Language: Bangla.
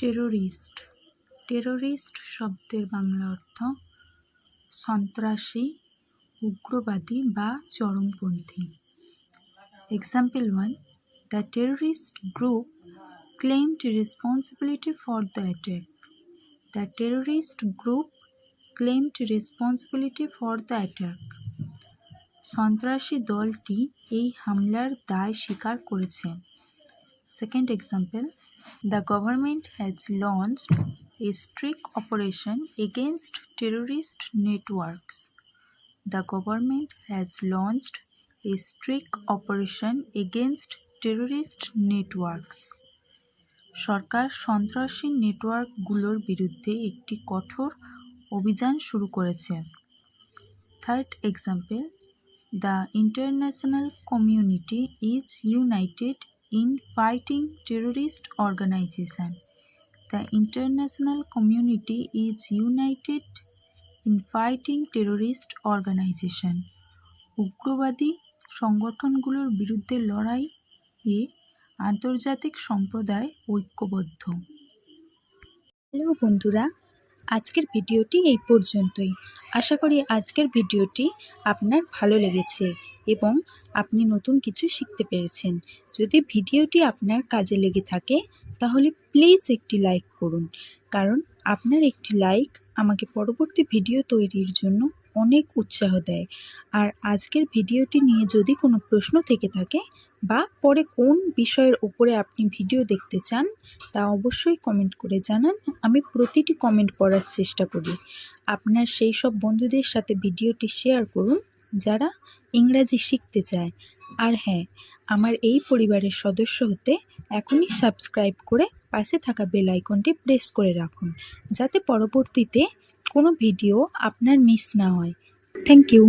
টেরোরিস্ট টেরোরিস্ট শব্দের বাংলা অর্থ সন্ত্রাসী, উগ্রবাদী বা চরমপন্থী। Example 1. The terrorist group claimed responsibility for the attack. The terrorist group claimed responsibility for the attack. সন্ত্রাসী দলটি এই হামলার দায় স্বীকার করেছে। Second example. The government has launched a strict operation against terrorist networks. The government has launched a strict operation against terrorist networks. সরকার সন্ত্রাসী নেটওয়ার্কগুলোর বিরুদ্ধে একটি কঠোর অভিযান শুরু করেছে। Third example. The international community is united in fighting terrorist organization. The international community is united in fighting terrorist organization. উগ্রবাদী সংগঠনগুলোর বিরুদ্ধে লড়াইয়ে আন্তর্জাতিক সম্প্রদায় ঐক্যবদ্ধ। হ্যালো বন্ধুরা, আজকের ভিডিওটি এই পর্যন্তই। আশা করি আজকের ভিডিওটি আপনার ভালো লেগেছে এবং আপনি নতুন কিছু শিখতে পেরেছেন। যদি ভিডিওটি আপনার কাজে লেগে থাকে তাহলে প্লিজ একটি লাইক করুন, কারণ আপনার একটি লাইক আমাকে পরবর্তী ভিডিও তৈরির জন্য অনেক উৎসাহ দেয়। আর আজকের ভিডিওটি নিয়ে যদি কোনো প্রশ্ন থেকে থাকে বা পরে কোন বিষয়ের উপরে আপনি ভিডিও দেখতে চান তা অবশ্যই কমেন্ট করে জানান। আমি প্রতিটি কমেন্ট পড়ার চেষ্টা করি। আপনার সেই সব বন্ধুদের সাথে ভিডিওটি শেয়ার করুন যারা ইংরাজি শিখতে চায়। আর হ্যাঁ, আমার এই পরিবারের সদস্য হতে এখনই সাবস্ক্রাইব করে পাশে থাকা বেল আইকনটি প্রেস করে রাখুন, যাতে পরবর্তীতে কোনো ভিডিও আপনার মিস না হয়। Thank you.